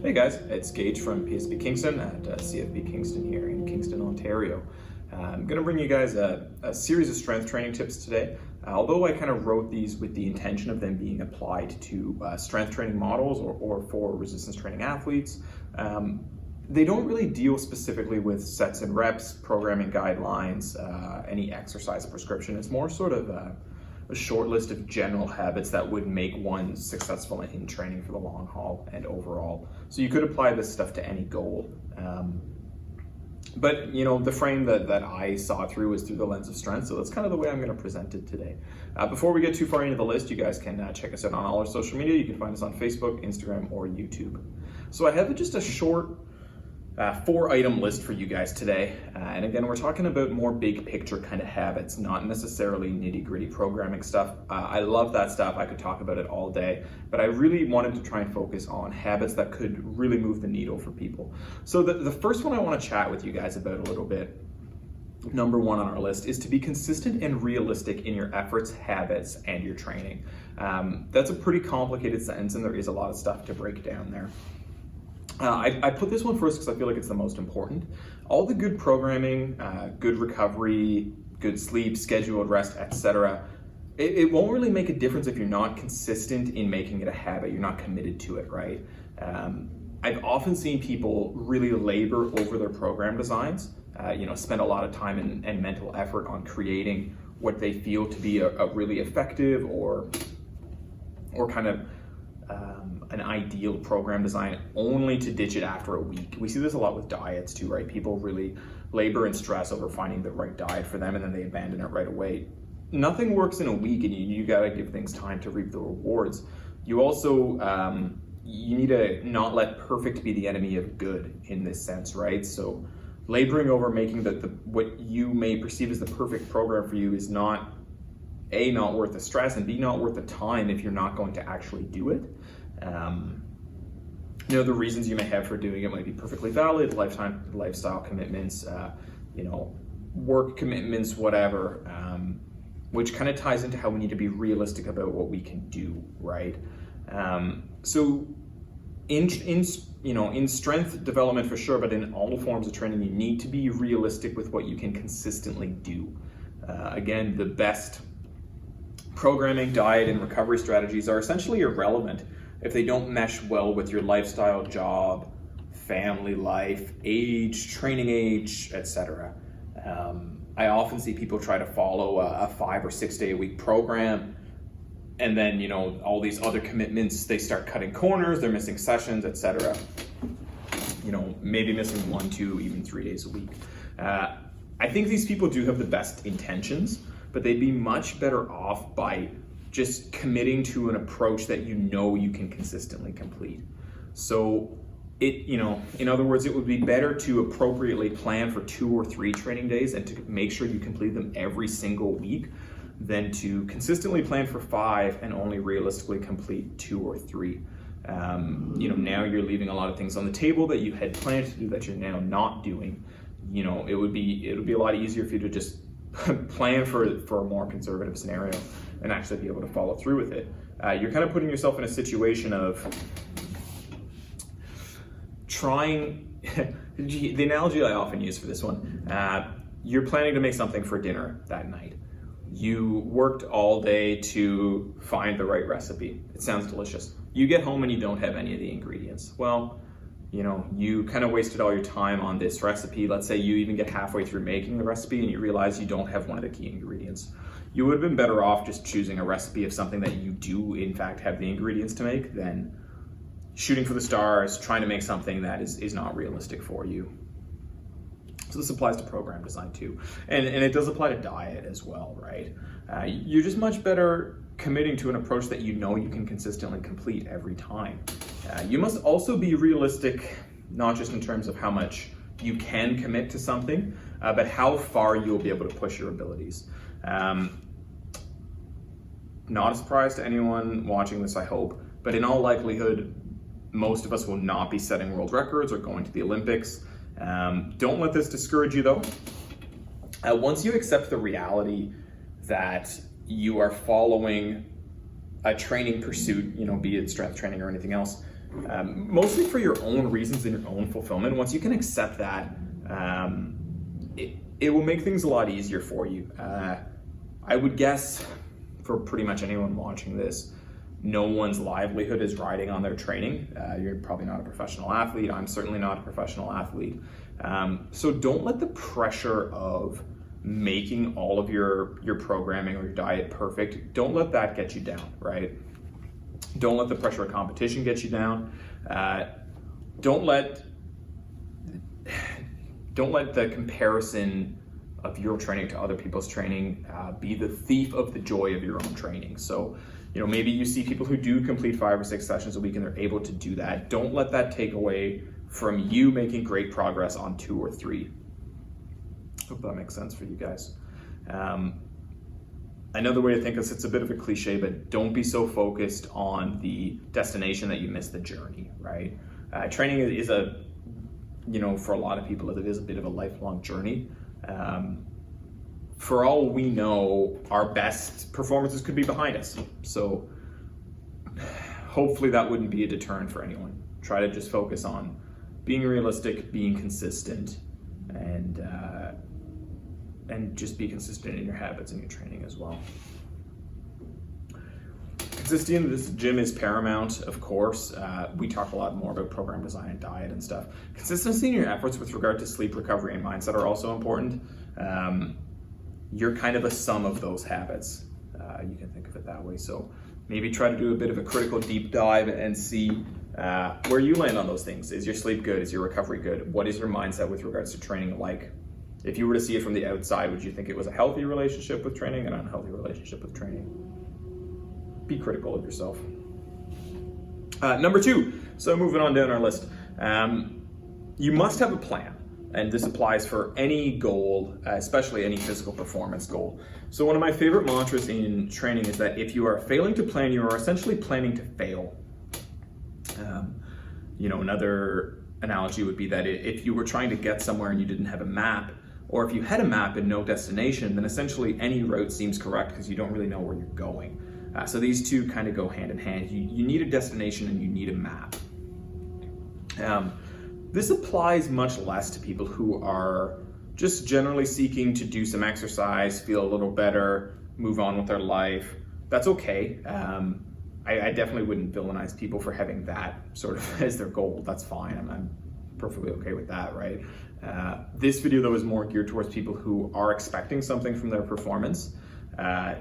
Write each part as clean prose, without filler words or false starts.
Hey guys, it's Gage from PSB Kingston at CFB Kingston here in Kingston, Ontario. I'm going to bring you guys a series of strength training tips today. Although I kind of wrote these with the intention of them being applied to strength training models or for resistance training athletes, they don't really deal specifically with sets and reps, programming guidelines, any exercise prescription. It's more sort of a short list of general habits that would make one successful in training for the long haul and overall. So you could apply this stuff to any goal. But you know, the frame that I saw through is through the lens of strength, so that's kind of the way I'm going to present it today. Before we get too far into the list, you guys can check us out on all our social media. You can find us on Facebook, Instagram, or YouTube. So I have just a short 4-item list for you guys today. And again, we're talking about more big picture kind of habits, not necessarily nitty-gritty programming stuff. I love that stuff. I could talk about it all day, but I really wanted to try and focus on habits that could really move the needle for people. So the first one I want to chat with you guys about a little bit, number one on our list, is to be consistent and realistic in your efforts, habits, and your training. That's a pretty complicated sentence, and there is a lot of stuff to break down there. I put this one first because I feel like it's the most important. All the good programming, good recovery, good sleep, scheduled rest, etc., it won't really make a difference if you're not consistent in making it a habit. You're not committed to it, right? I've often seen people really labor over their program designs, spend a lot of time and mental effort on creating what they feel to be a really effective or kind of an ideal program design, only to ditch it after a week. We see this a lot with diets too, right? People really labor and stress over finding the right diet for them, and then they abandon it right away. Nothing works in a week, and you gotta give things time to reap the rewards. You also, you need to not let perfect be the enemy of good in this sense, right? So laboring over making what you may perceive as the perfect program for you is not worth the stress, and B, not worth the time if you're not going to actually do it. The reasons you may have for doing it might be perfectly valid: lifestyle commitments, work commitments, whatever, which kind of ties into how we need to be realistic about what we can do, right? So in strength development for sure, but in all forms of training, you need to be realistic with what you can consistently do. Again, the best programming, diet, and recovery strategies are essentially irrelevant if they don't mesh well with your lifestyle, job, family life, age, training age, etc. I often see people try to follow a 5 or 6 day a week program, and then all these other commitments, they start cutting corners, they're missing sessions, etc. Maybe missing 1, 2, even 3 days a week. I think these people do have the best intentions, but they'd be much better off by just committing to an approach that you can consistently complete. So in other words, it would be better to appropriately plan for 2 or 3 training days and to make sure you complete them every single week than to consistently plan for 5 and only realistically complete 2 or 3. Now you're leaving a lot of things on the table that you had planned to do that you're now not doing. It would be a lot easier for you to just plan for a more conservative scenario and actually be able to follow through with it. You're kind of putting yourself in a situation of trying, the analogy I often use for this one, you're planning to make something for dinner that night. You worked all day to find the right recipe. It sounds delicious. You get home and you don't have any of the ingredients. Well, you kind of wasted all your time on this recipe. Let's say you even get halfway through making the recipe and you realize you don't have one of the key ingredients. You would have been better off just choosing a recipe of something that you do in fact have the ingredients to make than shooting for the stars, trying to make something that is not realistic for you. So this applies to program design too. And it does apply to diet as well, right? You're just much better committing to an approach that you can consistently complete every time. You must also be realistic, not just in terms of how much you can commit to something, but how far you'll be able to push your abilities. Not a surprise to anyone watching this, I hope, but in all likelihood, most of us will not be setting world records or going to the Olympics. Don't let this discourage you though. Once you accept the reality that you are following a training pursuit, be it strength training or anything else, mostly for your own reasons and your own fulfillment. Once you can accept that, it will make things a lot easier for you. I would guess for pretty much anyone watching this, no one's livelihood is riding on their training. You're probably not a professional athlete. I'm certainly not a professional athlete. So don't let the pressure of making all of your programming or your diet perfect, don't let that get you down, right? Don't let the pressure of competition get you down. Don't let the comparison of your training to other people's training be the thief of the joy of your own training. So, maybe you see people who do complete 5 or 6 sessions a week and they're able to do that. Don't let that take away from you making great progress on 2 or 3. Hope that makes sense for you guys. I know the way to think is it's a bit of a cliche, but don't be so focused on the destination that you miss the journey, right? Training is for a lot of people, it is a bit of a lifelong journey. For all we know, our best performances could be behind us. So hopefully that wouldn't be a deterrent for anyone. Try to just focus on being realistic, being consistent, and just be consistent in your habits and your training as well. Consistency in this gym is paramount, of course. We talk a lot more about program design and diet and stuff. Consistency in your efforts with regard to sleep, recovery, and mindset are also important. You're kind of a sum of those habits. You can think of it that way. So maybe try to do a bit of a critical deep dive and see where you land on those things. Is your sleep good? Is your recovery good? What is your mindset with regards to training like? If you were to see it from the outside, would you think it was a healthy relationship with training, an unhealthy relationship with training? Be critical of yourself. Number 2, so moving on down our list. You must have a plan, and this applies for any goal, especially any physical performance goal. So one of my favorite mantras in training is that if you are failing to plan, you are essentially planning to fail. Another analogy would be that if you were trying to get somewhere and you didn't have a map, or if you had a map and no destination, then essentially any route seems correct because you don't really know where you're going. So these two kind of go hand in hand. You need a destination and you need a map. This applies much less to people who are just generally seeking to do some exercise, feel a little better, move on with their life. That's okay. I definitely wouldn't villainize people for having that sort of as their goal. That's fine. I'm perfectly okay with that, right? This video though is more geared towards people who are expecting something from their performance.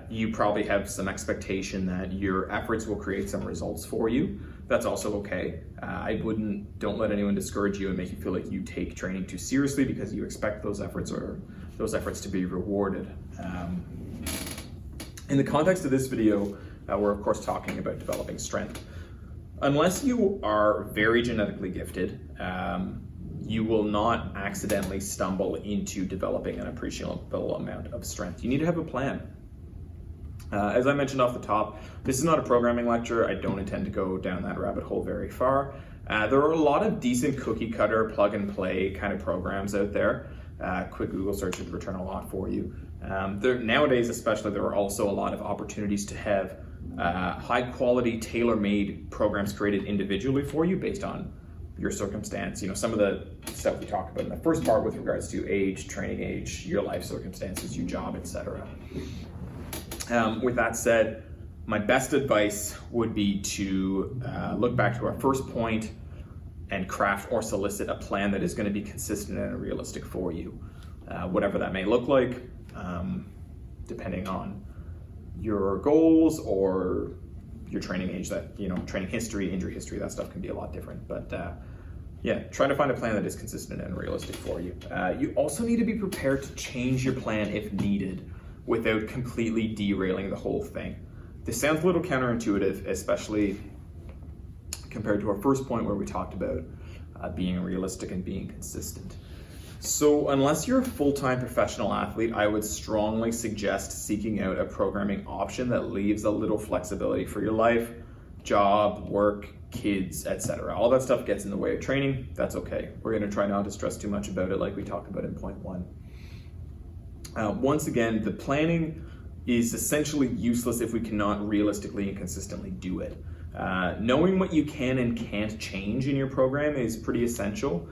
You probably have some expectation that your efforts will create some results for you. That's also okay. Don't let anyone discourage you and make you feel like you take training too seriously because you expect those efforts to be rewarded. In the context of this video, we're of course talking about developing strength. Unless you are very genetically gifted, you will not accidentally stumble into developing an appreciable amount of strength. You need to have a plan. As I mentioned off the top, this is not a programming lecture. I don't intend to go down that rabbit hole very far. There are a lot of decent cookie cutter, plug and play kind of programs out there. Quick Google search would return a lot for you. Nowadays especially, there are also a lot of opportunities to have high quality, tailor-made programs created individually for you based on your circumstance. Some of the stuff we talked about in the first part with regards to age, training age, your life circumstances, your job, etc. With that said, my best advice would be to look back to our first point and craft or solicit a plan that is going to be consistent and realistic for you. Whatever that may look like, depending on your goals or your training age, training history, injury history, that stuff can be a lot different. But try to find a plan that is consistent and realistic for you. You also need to be prepared to change your plan if needed without completely derailing the whole thing. This sounds a little counterintuitive, especially compared to our first point where we talked about being realistic and being consistent. So unless you're a full-time professional athlete, I would strongly suggest seeking out a programming option that leaves a little flexibility for your life, job, work, kids, etc. All that stuff gets in the way of training. That's okay. We're going to try not to stress too much about it like we talked about in point 1. Once again, the planning is essentially useless if we cannot realistically and consistently do it. Knowing what you can and can't change in your program is pretty essential.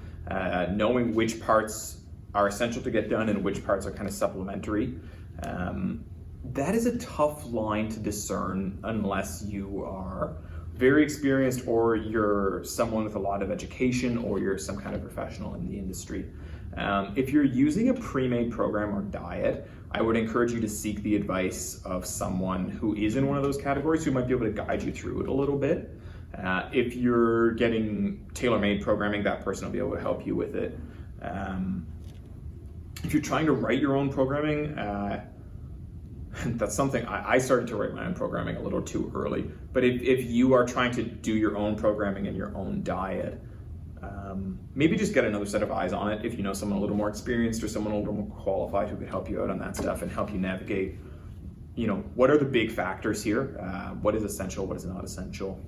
Knowing which parts are essential to get done and which parts are kind of supplementary. That is a tough line to discern unless you are very experienced or you're someone with a lot of education or you're some kind of professional in the industry. If you're using a pre-made program or diet, I would encourage you to seek the advice of someone who is in one of those categories who might be able to guide you through it a little bit. If you're getting tailor-made programming, that person will be able to help you with it. If you're trying to write your own programming, that's something I started to write my own programming a little too early. But if you are trying to do your own programming and your own diet, maybe just get another set of eyes on it if you know someone a little more experienced or someone a little more qualified who can help you out on that stuff and help you navigate, what are the big factors here? What is essential, what is not essential?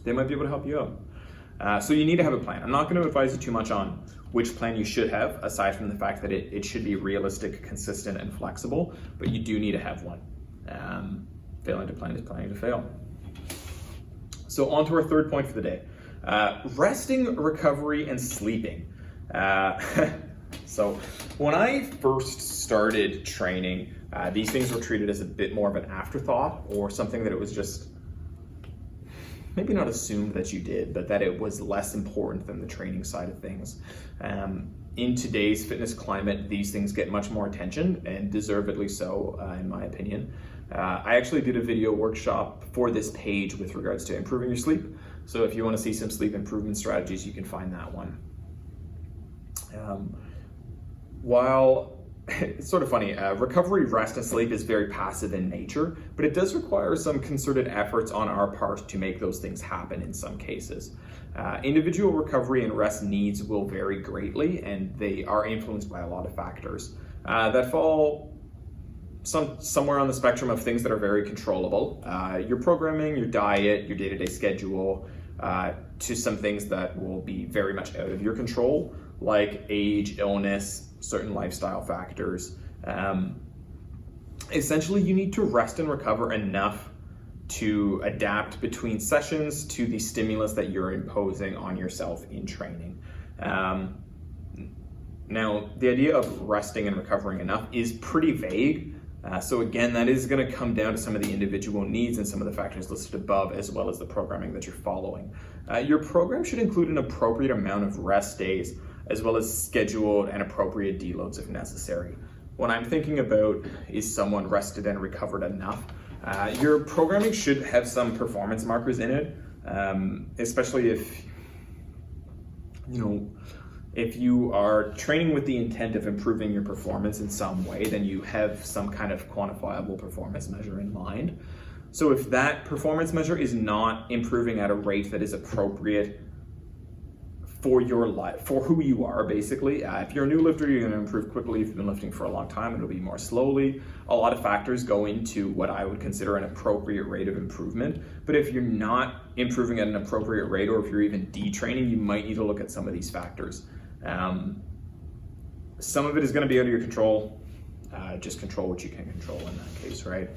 They might be able to help you out. So you need to have a plan. I'm not going to advise you too much on which plan you should have, aside from the fact that it should be realistic, consistent, and flexible, but you do need to have one. Failing to plan is planning to fail. So on to our third point for the day. Resting, recovery, and sleeping. So when I first started training, these things were treated as a bit more of an afterthought or something that it was just maybe not assumed that you did, but that it was less important than the training side of things. In today's fitness climate, these things get much more attention and deservedly so, in my opinion. I actually did a video workshop for this page with regards to improving your sleep. So if you want to see some sleep improvement strategies, you can find that one. While it's sort of funny, recovery, rest, and sleep is very passive in nature, but it does require some concerted efforts on our part to make those things happen in some cases. Individual recovery and rest needs will vary greatly, and they are influenced by a lot of factors that fall somewhere on the spectrum of things that are very controllable. Your programming, your diet, your day-to-day schedule, to some things that will be very much out of your control, like age, illness, certain lifestyle factors. Essentially, you need to rest and recover enough to adapt between sessions to the stimulus that you're imposing on yourself in training. Now, the idea of resting and recovering enough is pretty vague. So again, that is going to come down to some of the individual needs and some of the factors listed above, as well as the programming that you're following. Your program should include an appropriate amount of rest days, as well as scheduled and appropriate deloads if necessary. What I'm thinking about is someone rested and recovered enough. Your programming should have some performance markers in it, especially if you are training with the intent of improving your performance in some way, then you have some kind of quantifiable performance measure in mind. So if that performance measure is not improving at a rate that is appropriate for your life, for who you are, basically. If you're a new lifter, you're going to improve quickly. If you've been lifting for a long time, it'll be more slowly. A lot of factors go into what I would consider an appropriate rate of improvement. But if you're not improving at an appropriate rate, or if you're even detraining, you might need to look at some of these factors. Some of it is going to be out of your control. Just control what you can control in that case, right?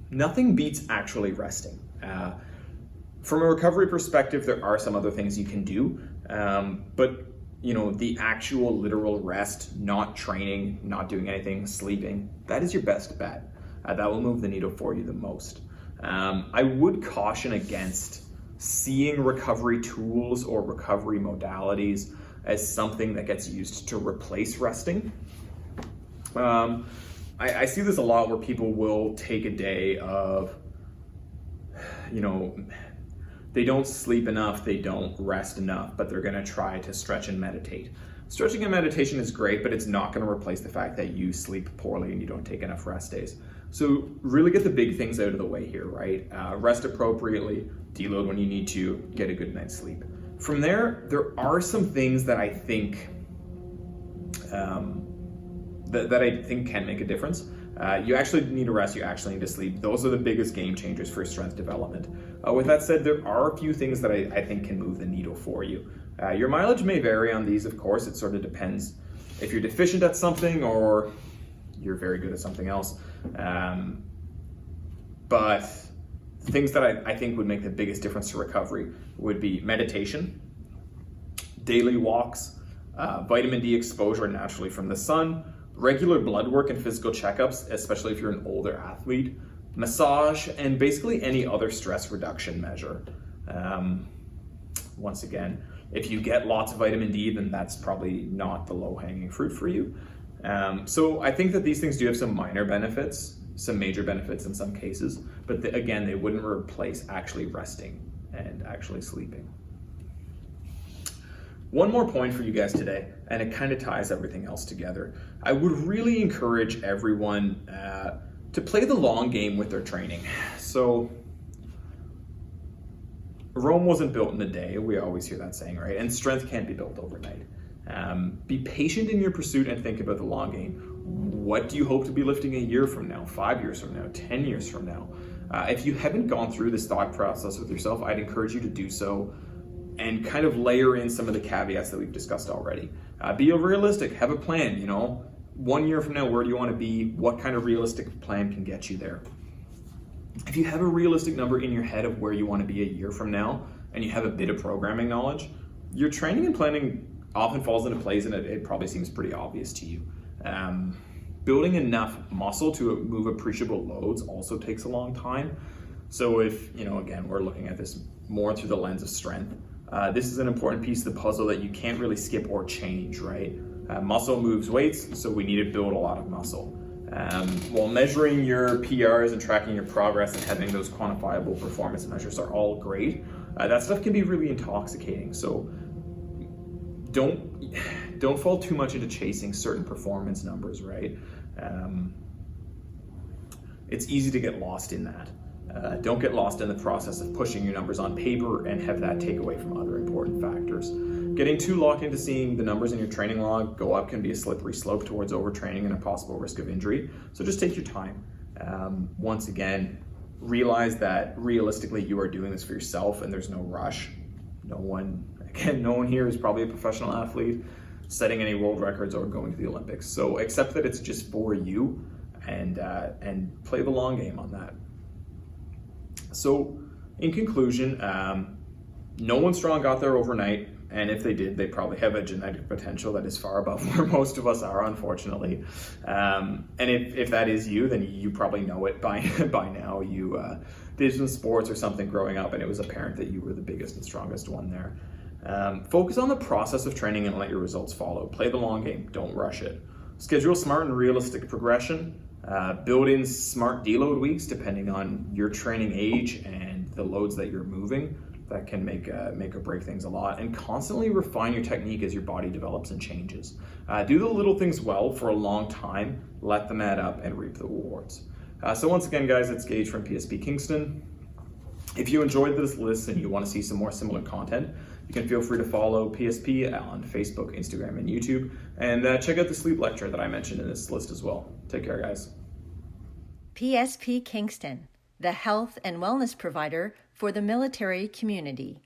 Nothing beats actually resting. From a recovery perspective, there are some other things you can do, but the actual literal rest, not training, not doing anything, sleeping, that is your best bet. That will move the needle for you the most. I would caution against seeing recovery tools or recovery modalities as something that gets used to replace resting. I see this a lot where people will take a day of, they don't sleep enough, they don't rest enough, but they're gonna try to stretch and meditate. Stretching and meditation is great, but it's not gonna replace the fact that you sleep poorly and you don't take enough rest days. So really get the big things out of the way here, right? Rest appropriately, deload when you need to, get a good night's sleep. From there are some things that I think that I think can make a difference. You actually need to rest, you actually need to sleep. Those are the biggest game changers for strength development. With that said, there are a few things that I think can move the needle for you. Your mileage may vary on these, of course. It sort of depends if you're deficient at something or you're very good at something else. But things that I think would make the biggest difference to recovery would be meditation, daily walks, vitamin D exposure naturally from the sun, regular blood work and physical checkups, especially if you're an older athlete, massage, and basically any other stress reduction measure. Once again, if you get lots of vitamin D, then that's probably not the low-hanging fruit for you. So I think that these things do have some minor benefits, some major benefits in some cases, but again, they wouldn't replace actually resting and actually sleeping. One more point for you guys today, and it kind of ties everything else together. I would really encourage everyone to play the long game with their training. So Rome wasn't built in a day. We always hear that saying, right? And strength can't be built overnight. Be patient in your pursuit and think about the long game. What do you hope to be lifting a year from now, 5 years from now, 10 years from now? If you haven't gone through this thought process with yourself, I'd encourage you to do so and kind of layer in some of the caveats that we've discussed already. Be realistic, have a plan, 1 year from now, where do you want to be? What kind of realistic plan can get you there? If you have a realistic number in your head of where you want to be a year from now, and you have a bit of programming knowledge, your training and planning often falls into place, and it probably seems pretty obvious to you. Building enough muscle to move appreciable loads also takes a long time. So if, again, we're looking at this more through the lens of strength, this is an important piece of the puzzle that you can't really skip or change, right? Muscle moves weights, so we need to build a lot of muscle. While measuring your PRs and tracking your progress and having those quantifiable performance measures are all great, that stuff can be really intoxicating. So don't fall too much into chasing certain performance numbers, right? It's easy to get lost in that. Don't get lost in the process of pushing your numbers on paper and have that take away from other important factors. Getting too locked into seeing the numbers in your training log go up can be a slippery slope towards overtraining and a possible risk of injury. So just take your time. Once again, realize that realistically you are doing this for yourself and there's no rush. No one here is probably a professional athlete setting any world records or going to the Olympics. So accept that it's just for you and play the long game on that. So in conclusion, no one strong got there overnight. And if they did, they probably have a genetic potential that is far above where most of us are, unfortunately. And if that is you, then you probably know it by now. You did some sports or something growing up, and it was apparent that you were the biggest and strongest one there. Focus on the process of training and let your results follow. Play the long game. Don't rush it. Schedule smart and realistic progression. Build in smart deload weeks depending on your training age and the loads that you're moving. That can make or break things a lot. And constantly refine your technique as your body develops and changes. Do the little things well for a long time, let them add up and reap the rewards. So once again, guys, it's Gage from PSP Kingston. If you enjoyed this list and you want to see some more similar content, you can feel free to follow PSP on Facebook, Instagram, and YouTube. And check out the sleep lecture that I mentioned in this list as well. Take care, guys. PSP Kingston, the health and wellness provider for the military community.